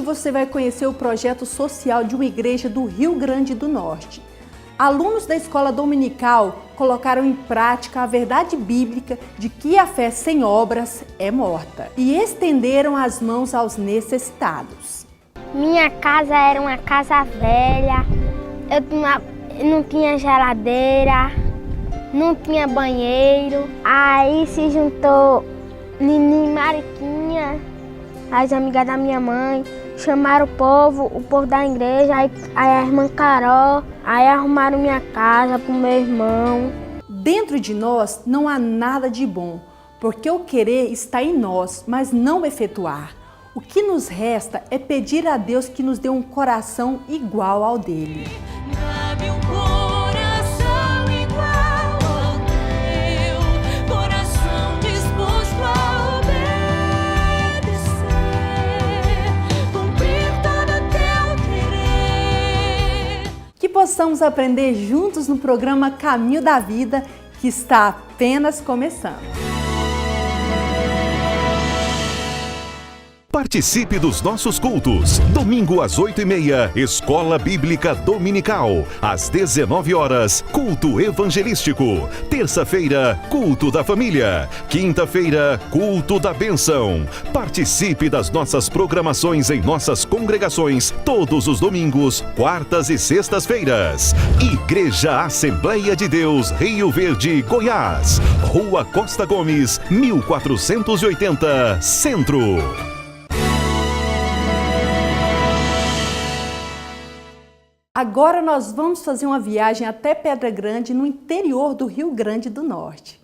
você vai conhecer o projeto social de uma igreja do Rio Grande do Norte. Alunos da escola dominical colocaram em prática a verdade bíblica de que a fé sem obras é morta e estenderam as mãos aos necessitados. Minha casa era uma casa velha, eu não tinha geladeira, não tinha banheiro. Aí se juntou Nini e Mariquinha, as amigas da minha mãe, chamaram o povo da igreja, aí a irmã Carol, aí arrumaram minha casa pro meu irmão. Dentro de nós não há nada de bom, porque o querer está em nós, mas não efetuar. O que nos resta é pedir a Deus que nos dê um coração igual ao dele. Dá-me um coração igual ao teu, coração disposto a obedecer, cumprir todo teu querer. Que possamos aprender juntos no programa Caminho da Vida, que está apenas começando. Participe dos nossos cultos. Domingo às 8h30, Escola Bíblica Dominical. Às 19 horas, culto evangelístico. Terça-feira, culto da família. Quinta-feira, culto da bênção. Participe das nossas programações em nossas congregações todos os domingos, quartas e sextas-feiras. Igreja Assembleia de Deus, Rio Verde, Goiás. Rua Costa Gomes, 1480, Centro. Agora nós vamos fazer uma viagem até Pedra Grande, no interior do Rio Grande do Norte.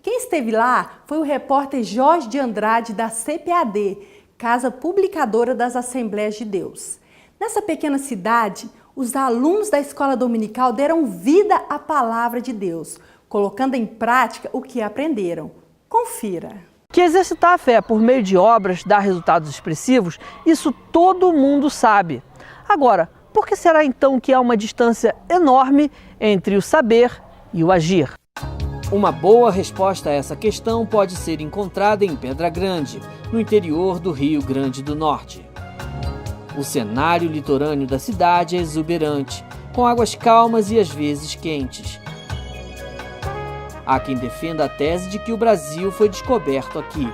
Quem esteve lá foi o repórter Jorge de Andrade, da CPAD, Casa Publicadora das Assembleias de Deus. Nessa pequena cidade, os alunos da escola dominical deram vida à palavra de Deus, colocando em prática o que aprenderam. Confira. Que exercitar a fé por meio de obras dá resultados expressivos, isso todo mundo sabe. Agora, por que será então que há uma distância enorme entre o saber e o agir? Uma boa resposta a essa questão pode ser encontrada em Pedra Grande, no interior do Rio Grande do Norte. O cenário litorâneo da cidade é exuberante, com águas calmas e às vezes quentes. Há quem defenda a tese de que o Brasil foi descoberto aqui.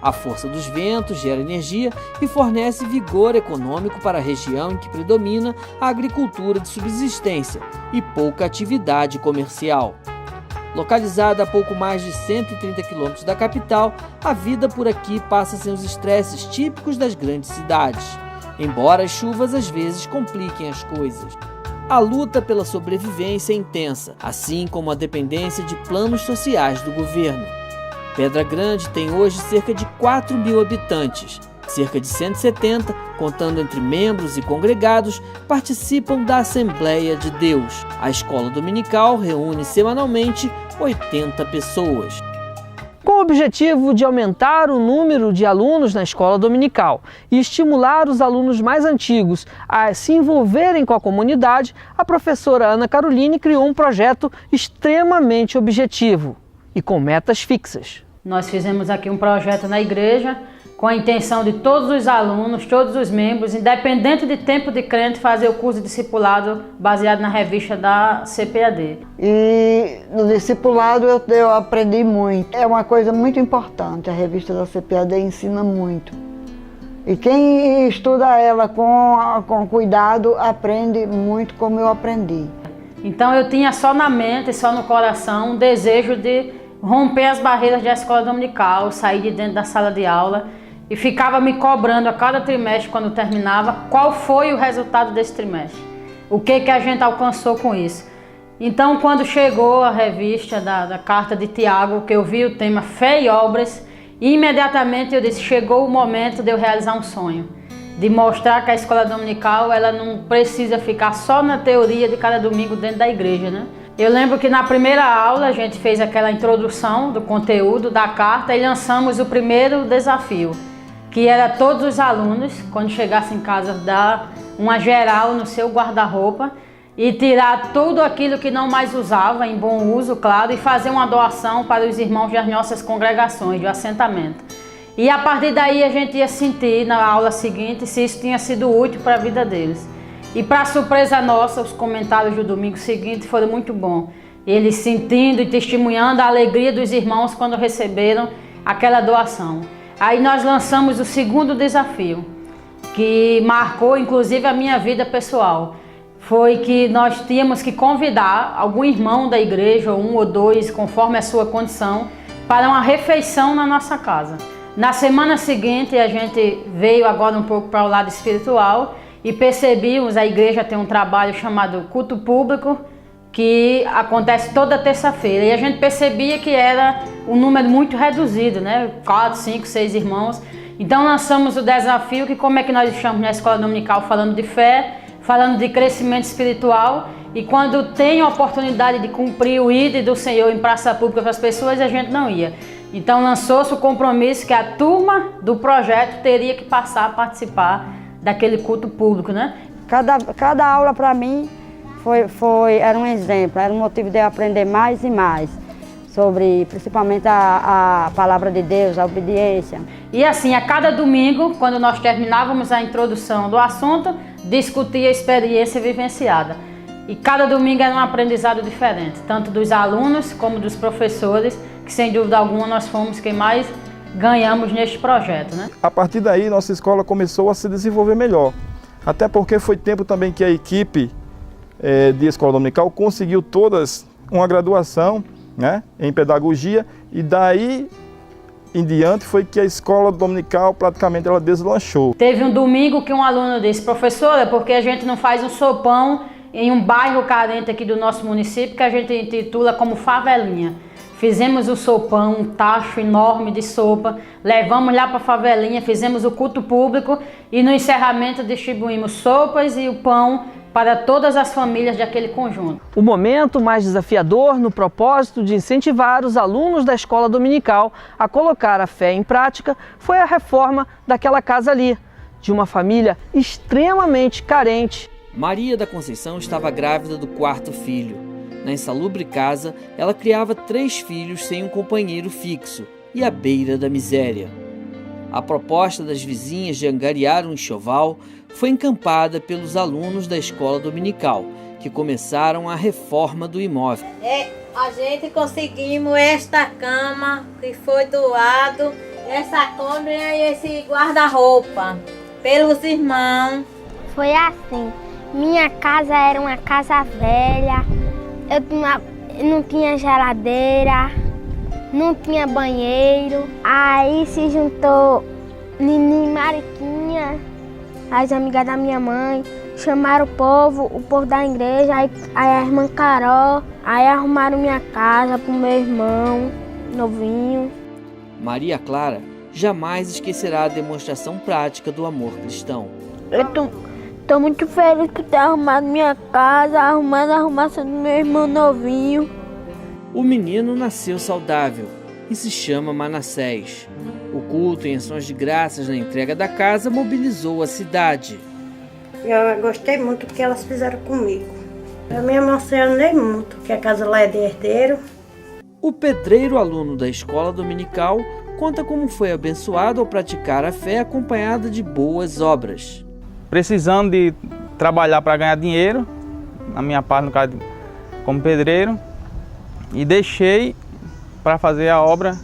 A força dos ventos gera energia e fornece vigor econômico para a região em que predomina a agricultura de subsistência e pouca atividade comercial. Localizada a pouco mais de 130 quilômetros da capital, a vida por aqui passa sem os estresses típicos das grandes cidades, embora as chuvas às vezes compliquem as coisas. A luta pela sobrevivência é intensa, assim como a dependência de planos sociais do governo. Pedra Grande tem hoje cerca de 4.000 habitantes. Cerca de 170, contando entre membros e congregados, participam da Assembleia de Deus. A escola dominical reúne semanalmente 80 pessoas. Com o objetivo de aumentar o número de alunos na escola dominical e estimular os alunos mais antigos a se envolverem com a comunidade, a professora Ana Caroline criou um projeto extremamente objetivo e com metas fixas. Nós fizemos aqui um projeto na igreja com a intenção de todos os alunos, todos os membros, independente de tempo de crente, fazer o curso de discipulado baseado na revista da CPAD. E no discipulado eu aprendi muito. É uma coisa muito importante, a revista da CPAD ensina muito. E quem estuda ela com cuidado aprende muito como eu aprendi. Então eu tinha só na mente, só no coração, um desejo de romper as barreiras da escola dominical, sair de dentro da sala de aula e ficava me cobrando a cada trimestre, quando terminava, qual foi o resultado desse trimestre, o que a gente alcançou com isso. Então, quando chegou a revista da carta de Tiago, que eu vi o tema Fé e Obras, imediatamente eu disse, chegou o momento de eu realizar um sonho, de mostrar que a escola dominical ela não precisa ficar só na teoria de cada domingo dentro da igreja, né? Eu lembro que na primeira aula a gente fez aquela introdução do conteúdo da carta e lançamos o primeiro desafio, que era todos os alunos, quando chegassem em casa, dar uma geral no seu guarda-roupa e tirar tudo aquilo que não mais usava, em bom uso, claro, e fazer uma doação para os irmãos das nossas congregações de assentamento. E a partir daí a gente ia sentir na aula seguinte se isso tinha sido útil para a vida deles. E para surpresa nossa, os comentários do domingo seguinte foram muito bons. Eles sentindo e testemunhando a alegria dos irmãos quando receberam aquela doação. Aí nós lançamos o segundo desafio, que marcou inclusive a minha vida pessoal. Foi que nós tínhamos que convidar algum irmão da igreja, ou um ou dois, conforme a sua condição, para uma refeição na nossa casa. Na semana seguinte, a gente veio agora um pouco para o lado espiritual e percebemos, a igreja tem um trabalho chamado culto público, que acontece toda terça-feira. E a gente percebia que era um número muito reduzido, né? 4, 5, 6 irmãos. Então lançamos o desafio, que como é que nós estamos na escola dominical falando de fé, falando de crescimento espiritual, e quando tem a oportunidade de cumprir o ID do Senhor em praça pública para as pessoas, a gente não ia. Então lançou-se o compromisso que a turma do projeto teria que passar a participar daquele culto público, né? Cada aula para mim era um exemplo, era um motivo de eu aprender mais e mais sobre principalmente a palavra de Deus, a obediência. E assim, a cada domingo, quando nós terminávamos a introdução do assunto, discutia a experiência vivenciada. E cada domingo era um aprendizado diferente, tanto dos alunos como dos professores, que sem dúvida alguma nós fomos quem mais ganhamos neste projeto, né? A partir daí, nossa escola começou a se desenvolver melhor. Até porque foi tempo também que a equipe de escola dominical conseguiu todas uma graduação, né, em pedagogia, e daí em diante foi que a escola dominical praticamente ela deslanchou. Teve um domingo que um aluno disse: professora, porque a gente não faz um sopão em um bairro carente aqui do nosso município, que a gente intitula como Favelinha. Fizemos o sopão, um tacho enorme de sopa, levamos lá para a favelinha, fizemos o culto público e no encerramento distribuímos sopas e o pão para todas as famílias daquele conjunto. O momento mais desafiador no propósito de incentivar os alunos da escola dominical a colocar a fé em prática foi a reforma daquela casa ali, de uma família extremamente carente. Maria da Conceição estava grávida do 4º filho. Na insalubre casa, ela criava 3 filhos sem um companheiro fixo e à beira da miséria. A proposta das vizinhas de angariar um enxoval foi encampada pelos alunos da escola dominical, que começaram a reforma do imóvel. A gente conseguimos esta cama que foi doado, essa cômoda e esse guarda-roupa pelos irmãos. Foi assim, minha casa era uma casa velha, eu não tinha geladeira, não tinha banheiro. Aí se juntou Nini e Mariquinha, as amigas da minha mãe, chamaram o povo da igreja, aí a irmã Carol, aí arrumaram minha casa pro meu irmão novinho. Maria Clara jamais esquecerá a demonstração prática do amor cristão. Eu tô muito feliz por ter arrumado minha casa, arrumando a arrumação do meu irmão novinho. O menino nasceu saudável e se chama Manassés. O culto em ações de graças na entrega da casa mobilizou a cidade. Eu gostei muito do que elas fizeram comigo. Eu me emocionei muito, que a casa lá é de herdeiro. O pedreiro, aluno da escola dominical, conta como foi abençoado ao praticar a fé acompanhada de boas obras. Precisando de trabalhar para ganhar dinheiro, na minha parte, no caso, como pedreiro, e deixei para fazer a obra,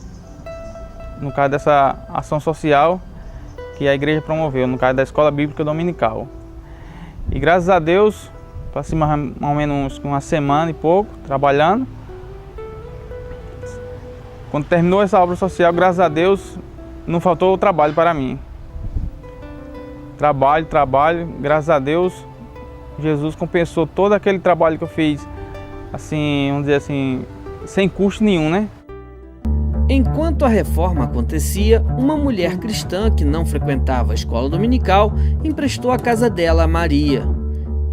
no caso dessa ação social que a igreja promoveu, no caso da Escola Bíblica Dominical. E graças a Deus, passei mais ou menos uma semana e pouco trabalhando. Quando terminou essa obra social, graças a Deus, não faltou trabalho para mim. Trabalho, graças a Deus, Jesus compensou todo aquele trabalho que eu fiz, assim, vamos dizer assim, sem custo nenhum, né? Enquanto a reforma acontecia, uma mulher cristã que não frequentava a escola dominical emprestou a casa dela a Maria.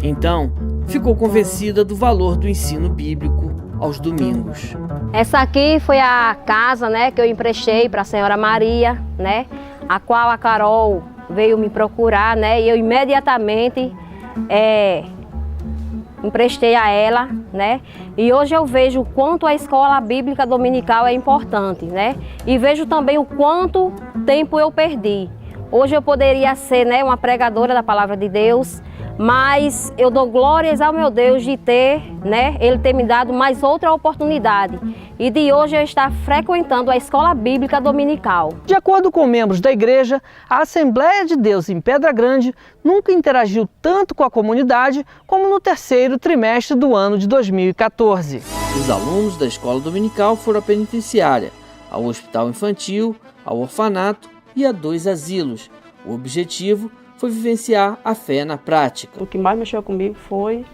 Então, ficou convencida do valor do ensino bíblico aos domingos. Essa aqui foi a casa, né, que eu emprestei para a senhora Maria, né, a qual a Carol veio me procurar, né, e eu imediatamente emprestei a ela, né? E hoje eu vejo o quanto a escola bíblica dominical é importante, né? E vejo também o quanto tempo eu perdi. Hoje eu poderia ser, né, uma pregadora da palavra de Deus, mas eu dou glórias ao meu Deus de ter, né, Ele ter me dado mais outra oportunidade e de hoje eu estar frequentando a escola bíblica dominical. De acordo com membros da igreja, a Assembleia de Deus em Pedra Grande nunca interagiu tanto com a comunidade como no terceiro trimestre do ano de 2014. Os alunos da escola dominical foram à penitenciária, ao hospital infantil, ao orfanato e a 2 asilos. O objetivo foi vivenciar a fé na prática. O que mais mexeu comigo foi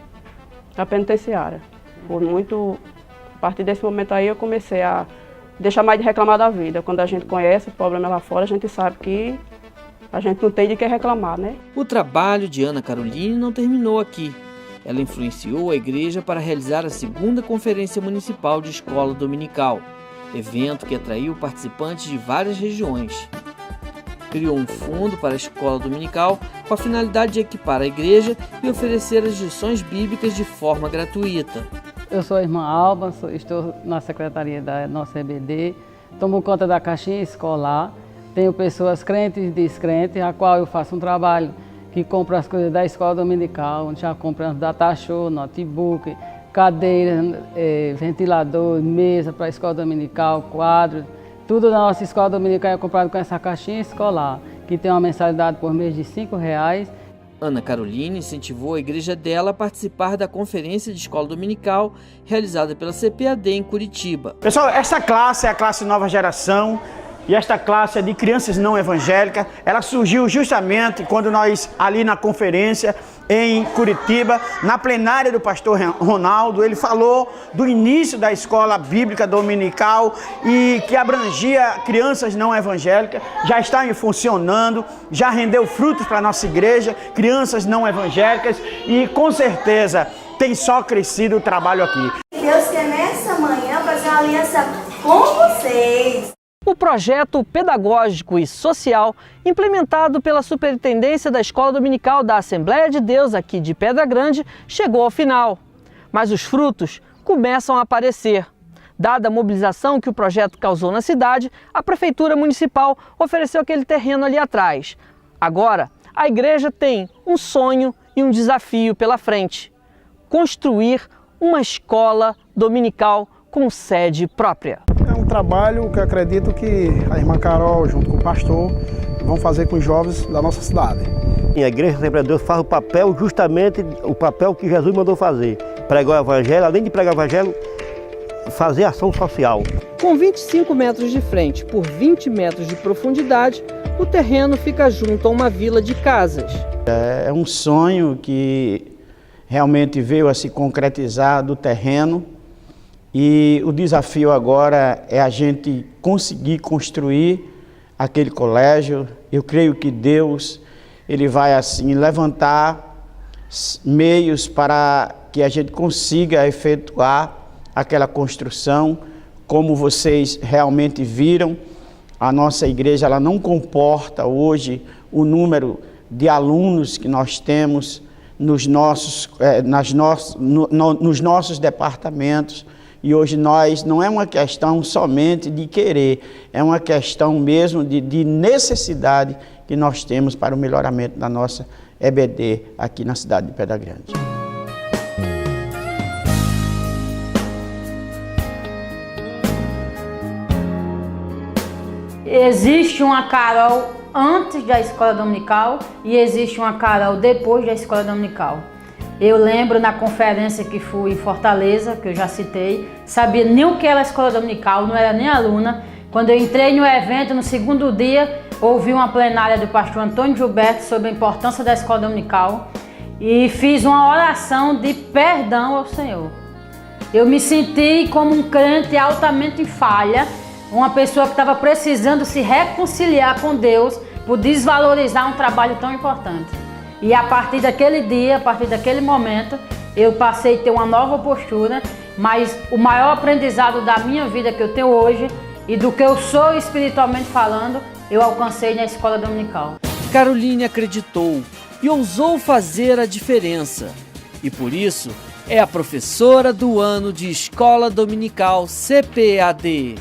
a penitenciária. A partir desse momento aí eu comecei a deixar mais de reclamar da vida. Quando a gente conhece o problema lá fora, a gente sabe que a gente não tem de que reclamar, né? O trabalho de Ana Caroline não terminou aqui. Ela influenciou a igreja para realizar a 2ª Conferência Municipal de Escola Dominical, evento que atraiu participantes de várias regiões. Criou um fundo para a escola dominical com a finalidade de equipar a igreja e oferecer as lições bíblicas de forma gratuita. Eu sou a irmã Alba, estou na secretaria da nossa EBD, tomo conta da caixinha escolar, tenho pessoas crentes e descrentes, a qual eu faço um trabalho que compra as coisas da escola dominical, onde já compra data show, notebook, cadeira, ventilador, mesa para a escola dominical, quadros. Tudo da nossa escola dominical é comprado com essa caixinha escolar, que tem uma mensalidade por mês de R$5. Ana Caroline incentivou a igreja dela a participar da conferência de escola dominical realizada pela CPAD em Curitiba. Pessoal, essa classe é a classe Nova Geração e esta classe é de crianças não evangélicas. Ela surgiu justamente quando nós, ali na conferência em Curitiba, na plenária do pastor Ronaldo, ele falou do início da escola bíblica dominical e que abrangia crianças não evangélicas, já está funcionando, já rendeu frutos para a nossa igreja, crianças não evangélicas e com certeza tem só crescido o trabalho aqui. Deus quer nessa manhã fazer uma aliança com vocês. O projeto pedagógico e social implementado pela Superintendência da Escola Dominical da Assembleia de Deus aqui de Pedra Grande chegou ao final, mas os frutos começam a aparecer. Dada a mobilização que o projeto causou na cidade, a Prefeitura Municipal ofereceu aquele terreno ali atrás. Agora, a igreja tem um sonho e um desafio pela frente: construir uma escola dominical com sede própria. É um trabalho que eu acredito que a irmã Carol, junto com o pastor, vão fazer com os jovens da nossa cidade. A Igreja Assembleia de Deus faz o papel, justamente o papel que Jesus mandou fazer. Pregar o Evangelho, além de pregar o Evangelho, fazer ação social. Com 25 metros de frente por 20 metros de profundidade, o terreno fica junto a uma vila de casas. É um sonho que realmente veio a se concretizar do terreno. E o desafio agora é a gente conseguir construir aquele colégio. Eu creio que Deus, Ele vai assim levantar meios para que a gente consiga efetuar aquela construção. Como vocês realmente viram, a nossa igreja ela não comporta hoje o número de alunos que nós temos nos nossos departamentos. E hoje nós, não é uma questão somente de querer, é uma questão mesmo de necessidade que nós temos para o melhoramento da nossa EBD aqui na cidade de Pedra Grande. Existe uma Carol antes da escola dominical e existe uma Carol depois da escola dominical. Eu lembro na conferência que fui em Fortaleza, que eu já citei, sabia nem o que era a escola dominical, não era nem aluna. Quando eu entrei no evento, no segundo dia, ouvi uma plenária do pastor Antônio Gilberto sobre a importância da escola dominical e fiz uma oração de perdão ao Senhor. Eu me senti como um crente altamente em falha, uma pessoa que estava precisando se reconciliar com Deus por desvalorizar um trabalho tão importante. E a partir daquele dia, a partir daquele momento, eu passei a ter uma nova postura, mas o maior aprendizado da minha vida que eu tenho hoje e do que eu sou espiritualmente falando, eu alcancei na escola dominical. Caroline acreditou e ousou fazer a diferença. E por isso, é a professora do ano de Escola Dominical CPAD.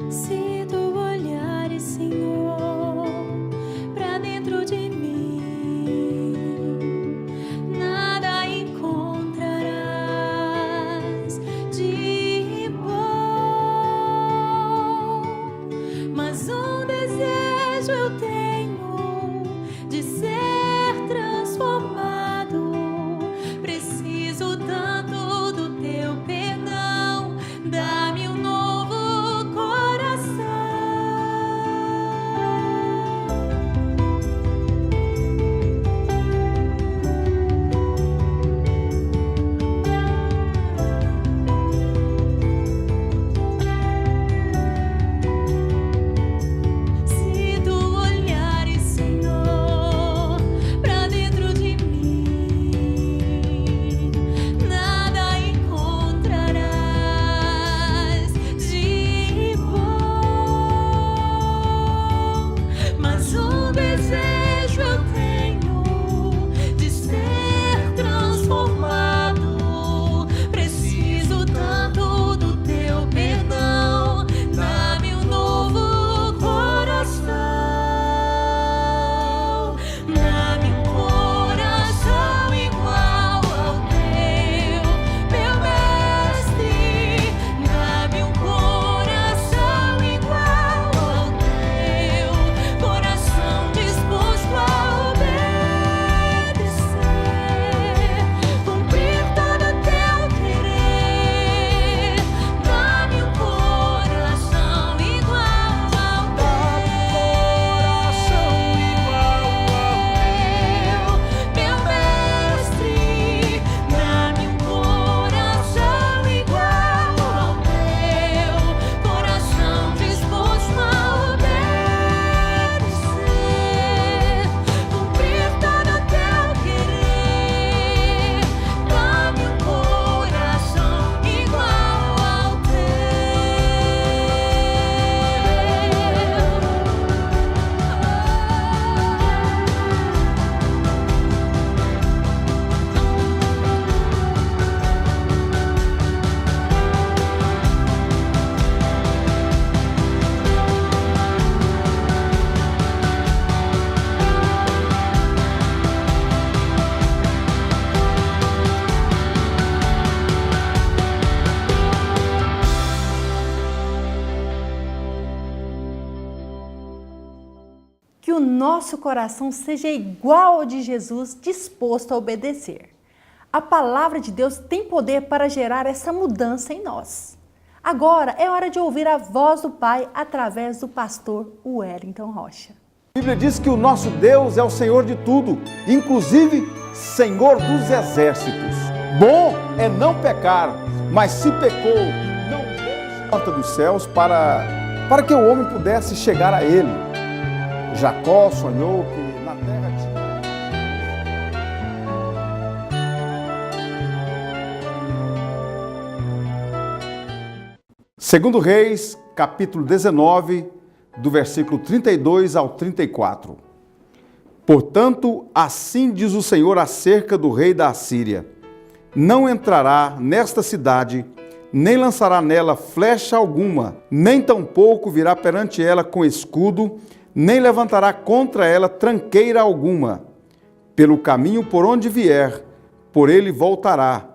Se tu olhares, Senhor, pra dentro de mim, nada encontrarás de bom, mas um desejo eu tenho de ser transformado. Preciso tanto do teu perdão, dá-me um novo coração. Se tu olhares, Senhor, pra dentro de mim, nada encontrarás de bom, mas um desejo eu tenho de ser transformado. Preciso tanto do teu perdão, dá-me um novo coração. Dá-me um coração igual ao teu, meu mestre. Dá-me um coração igual ao teu, coração disposto a obedecer, cumprir todo o teu querer. Dá-me um coração igual ao teu, meu mestre. Dá-me um coração igual ao teu, coração disposto a obedecer, cumprir todo o teu querer. Dá-me um coração igual ao Que o nosso coração seja igual ao de Jesus, disposto a obedecer. A palavra de Deus tem poder para gerar essa mudança em nós. Agora é hora de ouvir a voz do Pai através do pastor Wellington Rocha. A Bíblia diz que o nosso Deus é o Senhor de tudo, inclusive Senhor dos exércitos. Bom é não pecar, mas se pecou, não deixe a porta dos céus para que o homem pudesse chegar a ele. Jacó sonhou que na terra Segundo Reis, capítulo 19, do versículo 32 ao 34. Portanto, assim diz o Senhor acerca do rei da Assíria: não entrará nesta cidade, nem lançará nela flecha alguma, nem tampouco virá perante ela com escudo, nem levantará contra ela tranqueira alguma. Pelo caminho por onde vier, por ele voltará.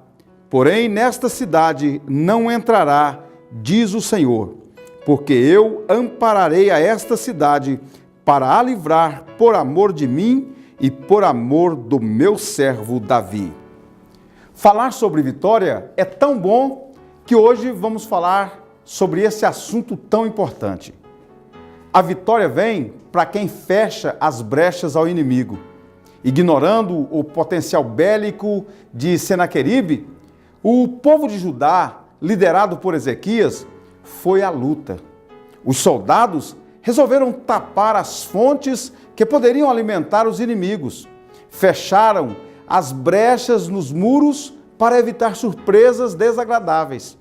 Porém, nesta cidade não entrará, diz o Senhor, porque eu ampararei a esta cidade para a livrar por amor de mim e por amor do meu servo Davi. Falar sobre vitória é tão bom que hoje vamos falar sobre esse assunto tão importante. A vitória vem para quem fecha as brechas ao inimigo. Ignorando o potencial bélico de Senaqueribe, o povo de Judá, liderado por Ezequias, foi à luta. Os soldados resolveram tapar as fontes que poderiam alimentar os inimigos. Fecharam as brechas nos muros para evitar surpresas desagradáveis.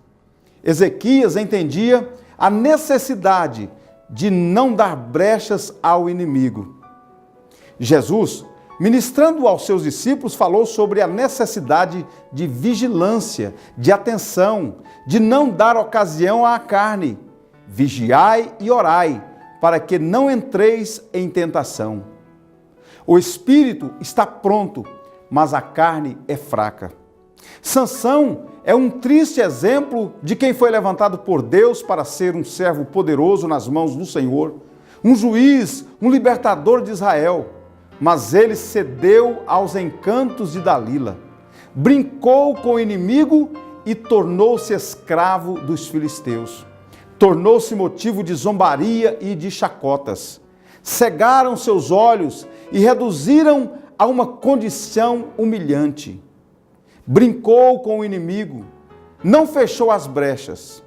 Ezequias entendia a necessidade de não dar brechas ao inimigo. Jesus, ministrando aos seus discípulos, falou sobre a necessidade de vigilância, de atenção, de não dar ocasião à carne. Vigiai e orai, para que não entreis em tentação. O espírito está pronto, mas a carne é fraca. Sansão é um triste exemplo de quem foi levantado por Deus para ser um servo poderoso nas mãos do Senhor, um juiz, um libertador de Israel. Mas ele cedeu aos encantos de Dalila, brincou com o inimigo e tornou-se escravo dos filisteus. Tornou-se motivo de zombaria e de chacotas. Cegaram seus olhos e reduziram a uma condição humilhante. Brincou com o inimigo, não fechou as brechas.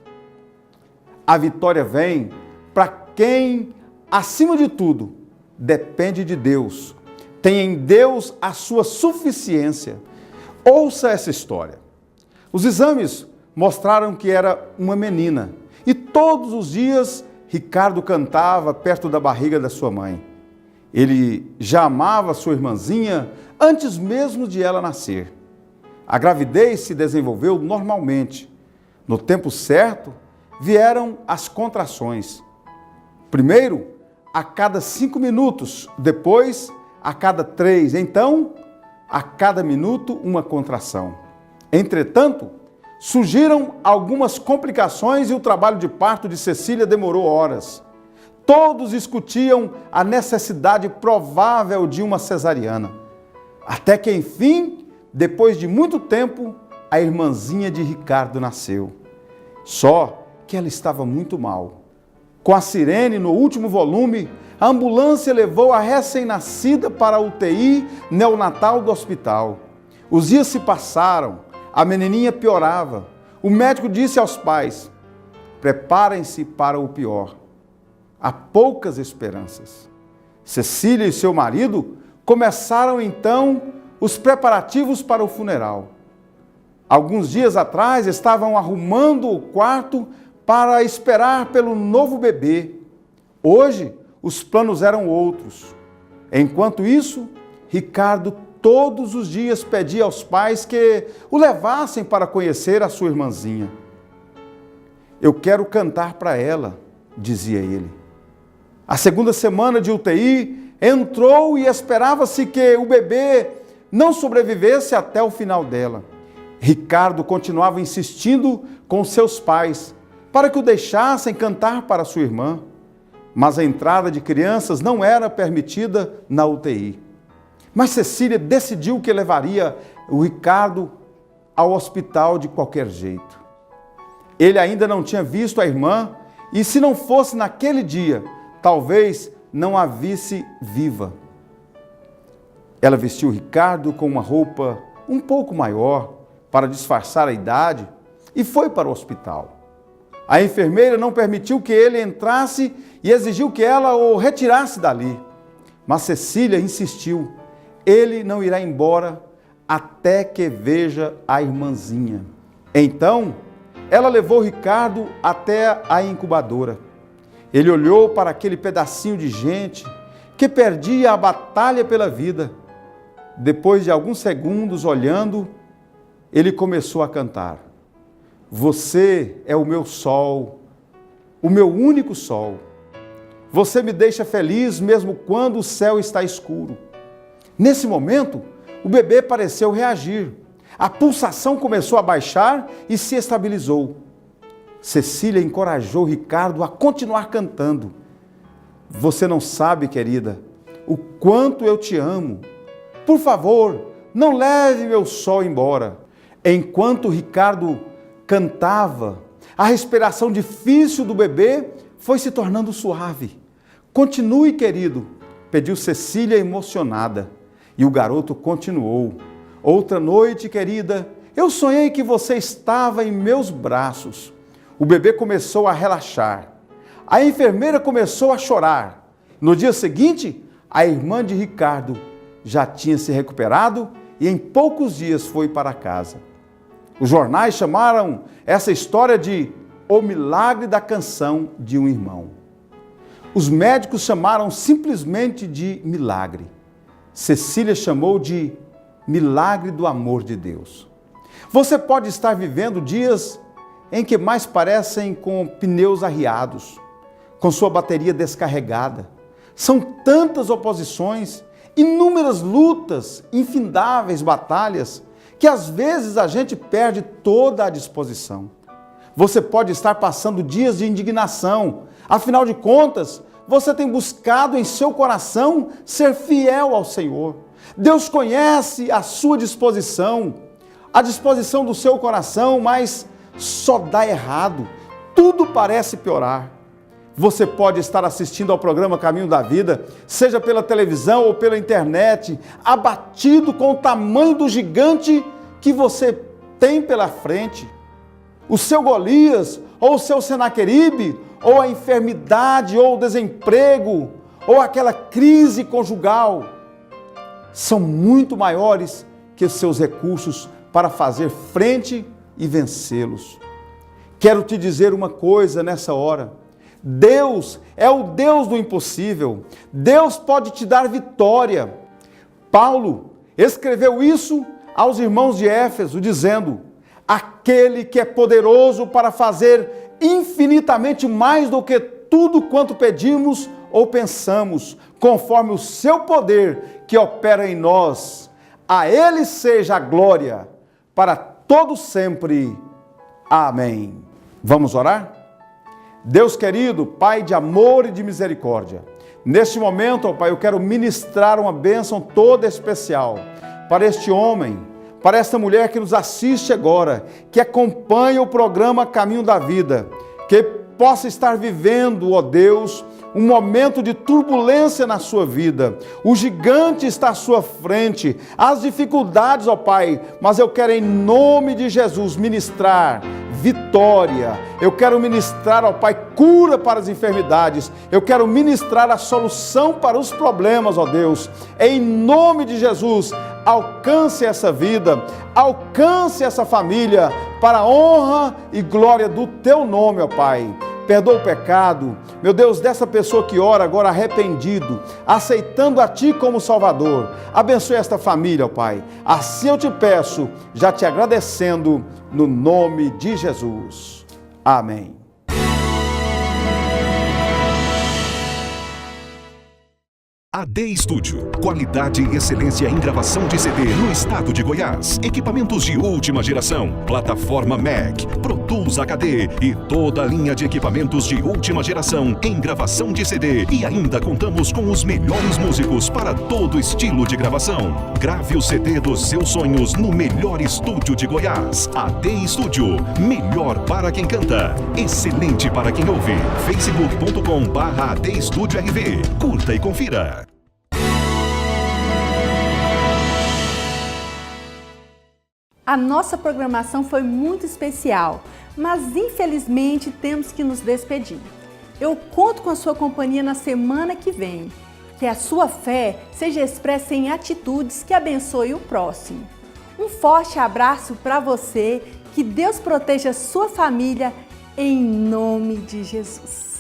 A vitória vem para quem, acima de tudo, depende de Deus. Tem em Deus a sua suficiência. Ouça essa história. Os exames mostraram que era uma menina. E todos os dias Ricardo cantava perto da barriga da sua mãe. Ele já amava sua irmãzinha antes mesmo de ela nascer. A gravidez se desenvolveu normalmente. No tempo certo, vieram as contrações. Primeiro, a cada 5 minutos, depois, a cada 3, então, a cada minuto, uma contração. Entretanto, surgiram algumas complicações e o trabalho de parto de Cecília demorou horas. Todos discutiam a necessidade provável de uma cesariana. Até que, enfim, depois de muito tempo, a irmãzinha de Ricardo nasceu. Só que ela estava muito mal. Com a sirene no último volume, a ambulância levou a recém-nascida para a UTI neonatal do hospital. Os dias se passaram, a menininha piorava. O médico disse aos pais: preparem-se para o pior. Há poucas esperanças. Cecília e seu marido começaram então os preparativos para o funeral. Alguns dias atrás estavam arrumando o quarto para esperar pelo novo bebê. Hoje, os planos eram outros. Enquanto isso, Ricardo todos os dias pedia aos pais que o levassem para conhecer a sua irmãzinha. Eu quero cantar para ela, dizia ele. A segunda semana de UTI entrou e esperava-se que o bebê não sobrevivesse até o final dela. Ricardo continuava insistindo com seus pais para que o deixassem cantar para sua irmã, mas a entrada de crianças não era permitida na UTI. Mas Cecília decidiu que levaria o Ricardo ao hospital de qualquer jeito. Ele ainda não tinha visto a irmã e, se não fosse naquele dia, talvez não a visse viva. Ela vestiu Ricardo com uma roupa um pouco maior para disfarçar a idade e foi para o hospital. A enfermeira não permitiu que ele entrasse e exigiu que ela o retirasse dali. Mas Cecília insistiu: ele não irá embora até que veja a irmãzinha. Então, ela levou Ricardo até a incubadora. Ele olhou para aquele pedacinho de gente que perdia a batalha pela vida. Depois de alguns segundos olhando, ele começou a cantar: você é o meu sol, o meu único sol. Você me deixa feliz mesmo quando o céu está escuro. Nesse momento, o bebê pareceu reagir. A pulsação começou a baixar e se estabilizou. Cecília encorajou Ricardo a continuar cantando. Você não sabe, querida, o quanto eu te amo. Por favor, não leve meu sol embora. Enquanto Ricardo cantava, a respiração difícil do bebê foi se tornando suave. Continue, querido, pediu Cecília emocionada. E o garoto continuou. Outra noite, querida, eu sonhei que você estava em meus braços. O bebê começou a relaxar. A enfermeira começou a chorar. No dia seguinte, a irmã de Ricardo já tinha se recuperado e em poucos dias foi para casa. Os jornais chamaram essa história de O Milagre da Canção de um Irmão. Os médicos chamaram simplesmente de milagre. Cecília chamou de milagre do amor de Deus. Você pode estar vivendo dias em que mais parecem com pneus arriados, com sua bateria descarregada. São tantas oposições, inúmeras lutas, infindáveis batalhas, que às vezes a gente perde toda a disposição. Você pode estar passando dias de indignação, afinal de contas, você tem buscado em seu coração ser fiel ao Senhor. Deus conhece a sua disposição, a disposição do seu coração, mas só dá errado. Tudo parece piorar. Você pode estar assistindo ao programa Caminho da Vida, seja pela televisão ou pela internet, abatido com o tamanho do gigante que você tem pela frente. O seu Golias, ou o seu Senaqueribe, ou a enfermidade, ou o desemprego, ou aquela crise conjugal, são muito maiores que os seus recursos para fazer frente e vencê-los. Quero te dizer uma coisa nessa hora. Deus é o Deus do impossível. Deus pode te dar vitória. Paulo escreveu isso aos irmãos de Éfeso, dizendo: aquele que é poderoso para fazer infinitamente mais do que tudo quanto pedimos ou pensamos, conforme o seu poder que opera em nós. A Ele seja a glória para todo sempre. Amém. Vamos orar? Deus querido, Pai de amor e de misericórdia, neste momento, ó Pai, eu quero ministrar uma bênção toda especial para este homem, para esta mulher que nos assiste agora, que acompanha o programa Caminho da Vida, que possa estar vivendo, ó Deus, um momento de turbulência na sua vida. O gigante está à sua frente, as dificuldades, ó Pai, mas eu quero em nome de Jesus ministrar vitória. Eu quero ministrar, ó Pai, cura para as enfermidades. Eu quero ministrar a solução para os problemas, ó Deus. Em nome de Jesus, alcance essa vida, alcance essa família, para a honra e glória do Teu nome, ó Pai. Perdoa o pecado, meu Deus, dessa pessoa que ora agora arrependido, aceitando a Ti como Salvador. Abençoe esta família, ó Pai. Assim eu te peço, já te agradecendo, no nome de Jesus. Amém. AD Studio, qualidade e excelência em gravação de CD no estado de Goiás. Equipamentos de última geração, plataforma Mac, Pro Tools HD e toda a linha de equipamentos de última geração em gravação de CD. E ainda contamos com os melhores músicos para todo estilo de gravação. Grave o CD dos seus sonhos no melhor estúdio de Goiás. AD Studio, melhor para quem canta, excelente para quem ouve. facebook.com/AD Studio RV. Curta e confira. A nossa programação foi muito especial, mas infelizmente temos que nos despedir. Eu conto com a sua companhia na semana que vem. Que a sua fé seja expressa em atitudes que abençoem o próximo. Um forte abraço para você, que Deus proteja a sua família, em nome de Jesus.